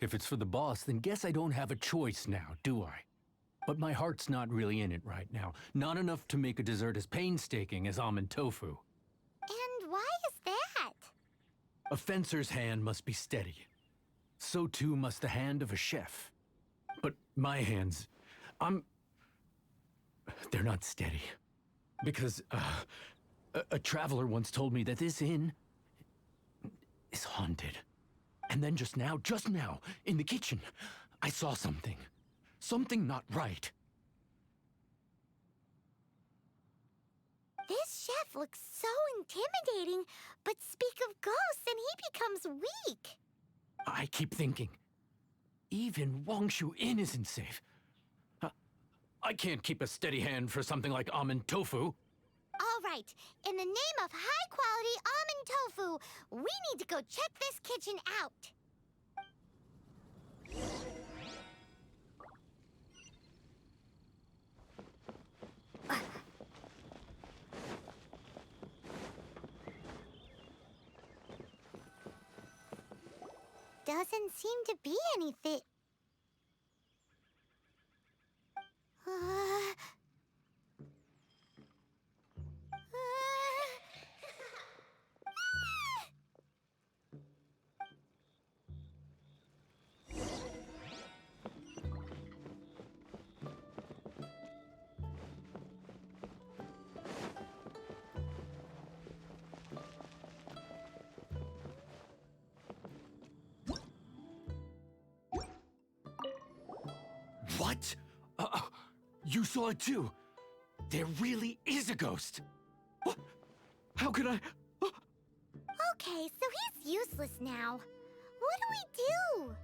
If it's for the boss, then guess I don't have a choice now, do I? But my heart's not really in it right now. Not enough to make a dessert as painstaking as almond tofu. And why is that? A fencer's hand must be steady. So too must the hand of a chef. But my hands, they're not steady. Because, a traveler once told me that this inn is haunted. And then just now, in the kitchen, I saw something. Something not right. This chef looks so intimidating, but speak of ghosts and he becomes weak. I keep thinking, even Wangshu Inn isn't safe. I can't keep a steady hand for something like almond tofu. All right, in the name of high-quality almond tofu, we need to go check this kitchen out. Doesn't seem to be anything. What? You saw it too? There really is a ghost. What? How could I? Okay, so he's useless now. What do we do?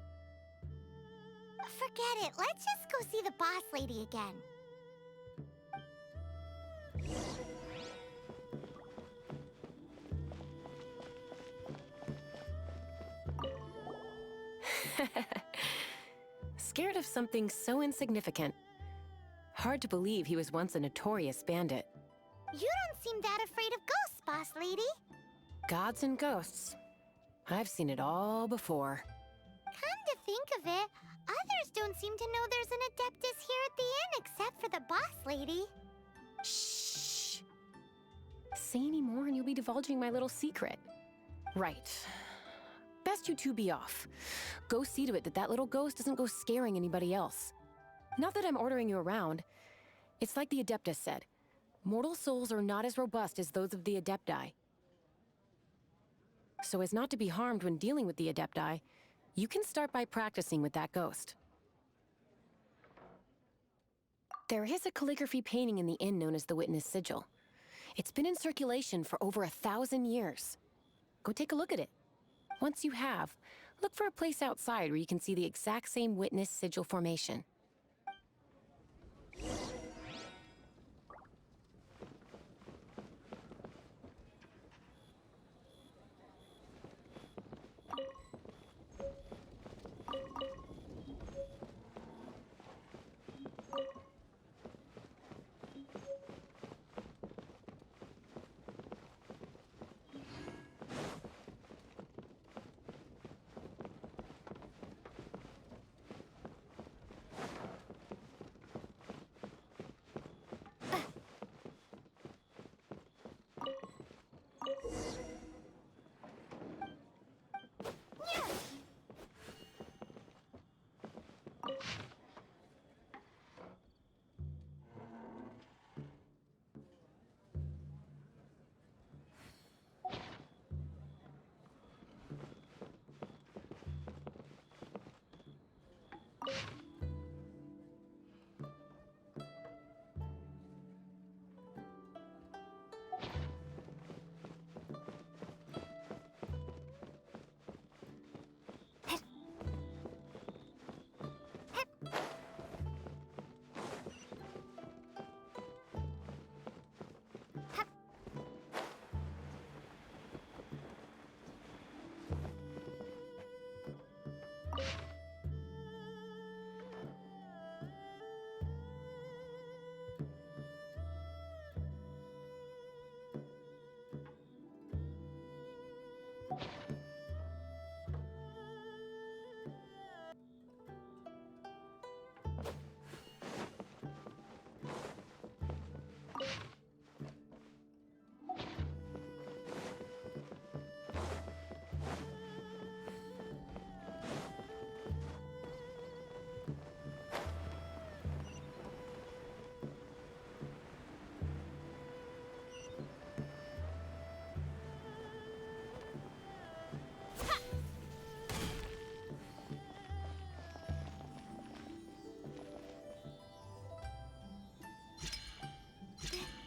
Forget it. Let's just go see the boss lady again. Scared of something so insignificant. Hard to believe he was once a notorious bandit. You don't seem that afraid of ghosts, boss lady. Gods and ghosts. I've seen it all before. Come to think of it, others don't seem to know there's an Adeptus here at the inn except for the boss lady. Shh. Say any more and you'll be divulging my little secret. Right. Best you two be off. Go see to it that that little ghost doesn't go scaring anybody else. Not that I'm ordering you around. It's like the Adeptus said. Mortal souls are not as robust as those of the Adepti. So as not to be harmed when dealing with the Adepti, you can start by practicing with that ghost. There is a calligraphy painting in the inn known as the Witness Sigil. It's been in circulation for over 1,000 years. Go take a look at it. Once you have, look for a place outside where you can see the exact same Witness Sigil formation.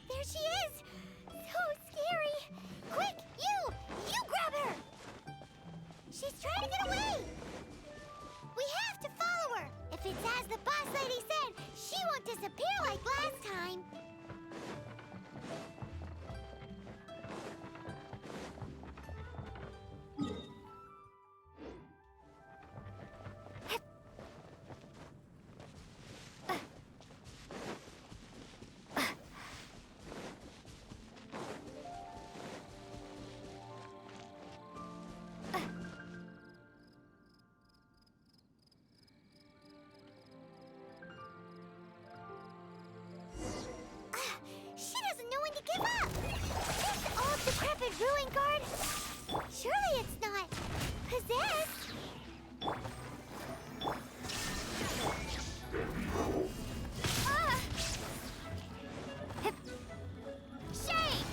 There she is! So scary! Quick, you grab her! She's trying to get away! We have to follow her! If it's as the boss lady said, she won't disappear like last time. Decrepit ruin guard? Surely it's not possessed. Shame!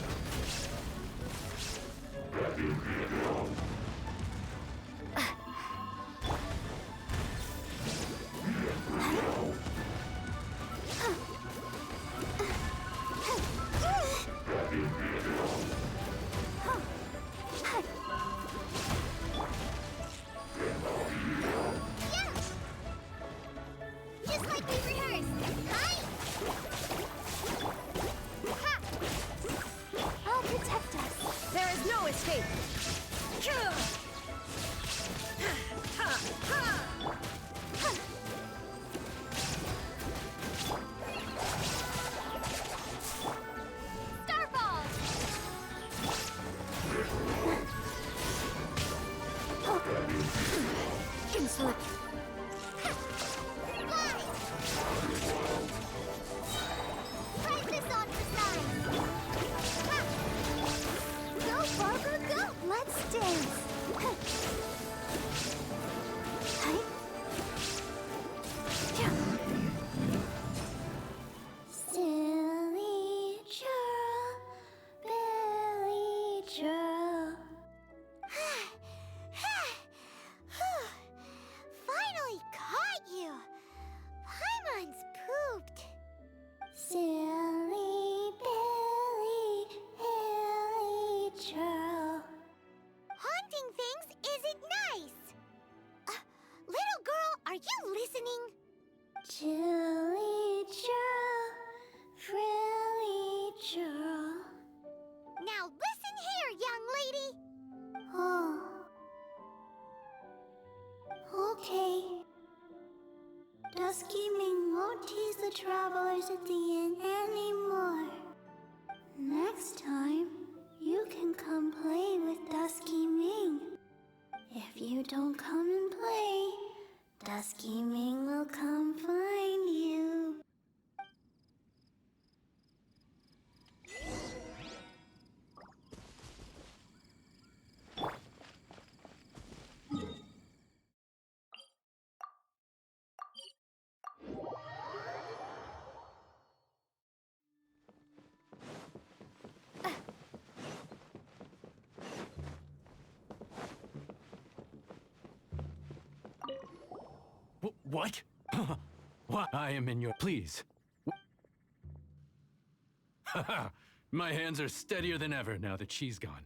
Let's dance! Dusky Ming won't tease the travelers at the inn anymore. Next time, you can come play with Dusky Ming. If you don't come and play, Dusky Ming will come find you. What? What? I am in your... Please. Haha. My hands are steadier than ever now that she's gone.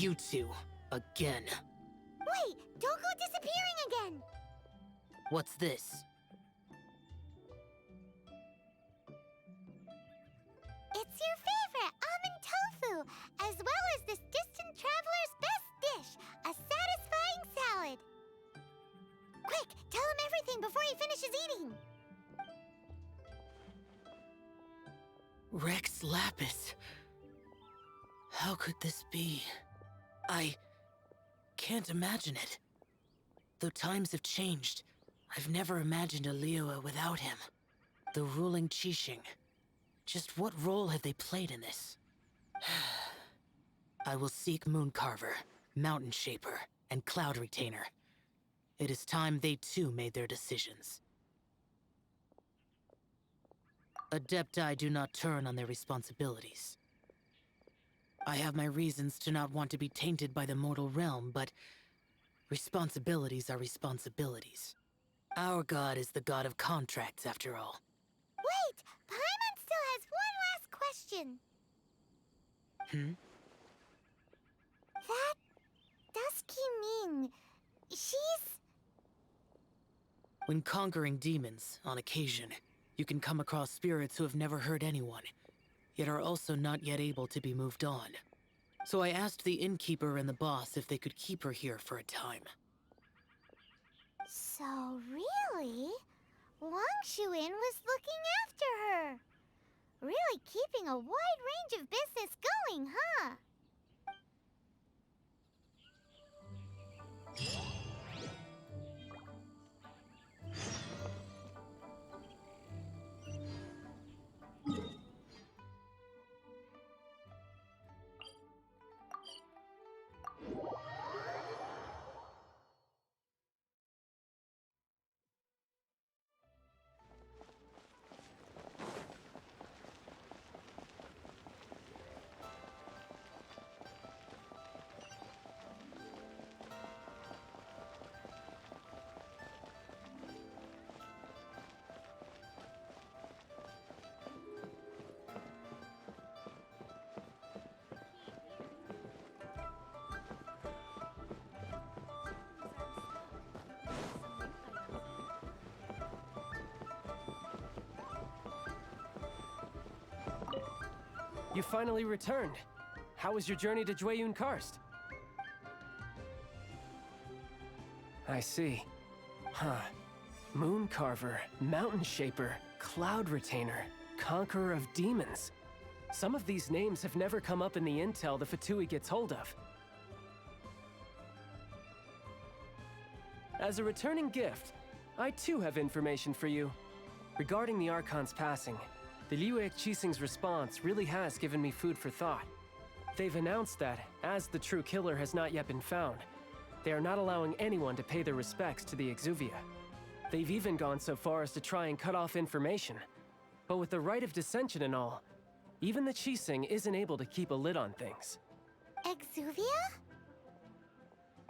You two, again. Wait, don't go disappearing again! What's this? It's your favorite almond tofu, as well as this distant traveler's best dish, a satisfying salad. Quick, tell him everything before he finishes eating. Rex Lapis. How could this be? I can't imagine it. Though times have changed, I've never imagined a Liyue without him. The ruling Qixing. Just what role have they played in this? I will seek Mooncarver, Mountain Shaper, and Cloud Retainer. It is time they too made their decisions. Adepti do not turn on their responsibilities. I have my reasons to not want to be tainted by the mortal realm, but responsibilities are responsibilities. Our god is the god of contracts, after all. Wait! Paimon still has one last question. That Dusky Ming, she's... When conquering demons, on occasion, you can come across spirits who have never hurt anyone, yet are also not yet able to be moved on. So I asked the innkeeper and the boss if they could keep her here for a time. So really, Wang Shuin was looking after her. Really keeping a wide range of business going, huh? You finally returned. How was your journey to Jueyun Karst? I see. Huh. Mooncarver, Mountain Shaper, Cloud Retainer, Conqueror of Demons. Some of these names have never come up in the intel the Fatui gets hold of. As a returning gift, I too have information for you. Regarding the Archon's passing, the Liyue Qixing's response really has given me food for thought. They've announced that, as the true killer has not yet been found, they are not allowing anyone to pay their respects to the Exuvia. They've even gone so far as to try and cut off information. But with the right of dissension and all, even the Qixing isn't able to keep a lid on things. Exuvia?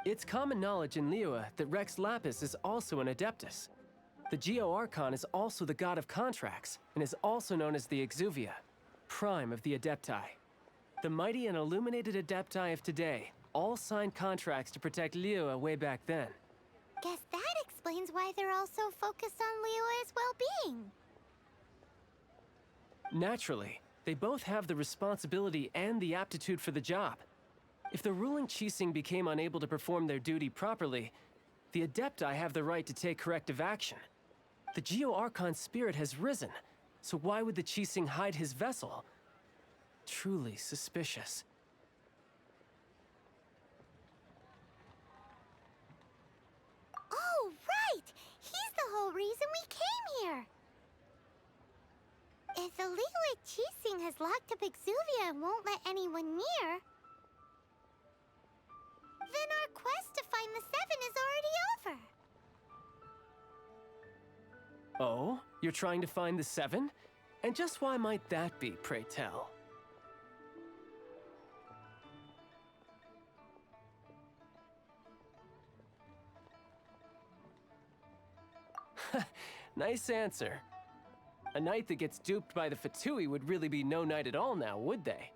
It's common knowledge in Liyue that Rex Lapis is also an Adeptus. The Geo Archon is also the god of contracts, and is also known as the Exuvia, prime of the Adepti. The mighty and illuminated Adepti of today all signed contracts to protect Liyue way back then. Guess that explains why they're all so focused on Liyue's well-being. Naturally, they both have the responsibility and the aptitude for the job. If the ruling Qixing became unable to perform their duty properly, the Adepti have the right to take corrective action. The Geo Archon's spirit has risen, so why would the Qixing hide his vessel? Truly suspicious. Oh, right! He's the whole reason we came here! If the Liyue Qixing has locked up Exuvia and won't let anyone near, then our quest to find the Seven is already over. Oh? You're trying to find the Seven? And just why might that be, pray tell? Nice answer. A knight that gets duped by the Fatui would really be no knight at all now, would they?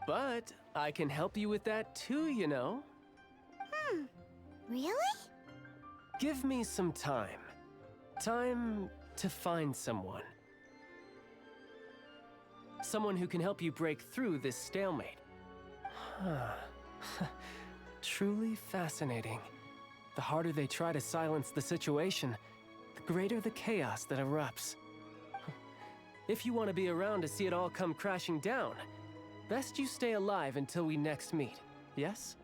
But I can help you with that too, you know. Really? Give me some time. Time to find someone. Someone who can help you break through this stalemate. Truly fascinating. The harder they try to silence the situation, the greater the chaos that erupts. If you want to be around to see it all come crashing down, best you stay alive until we next meet, yes?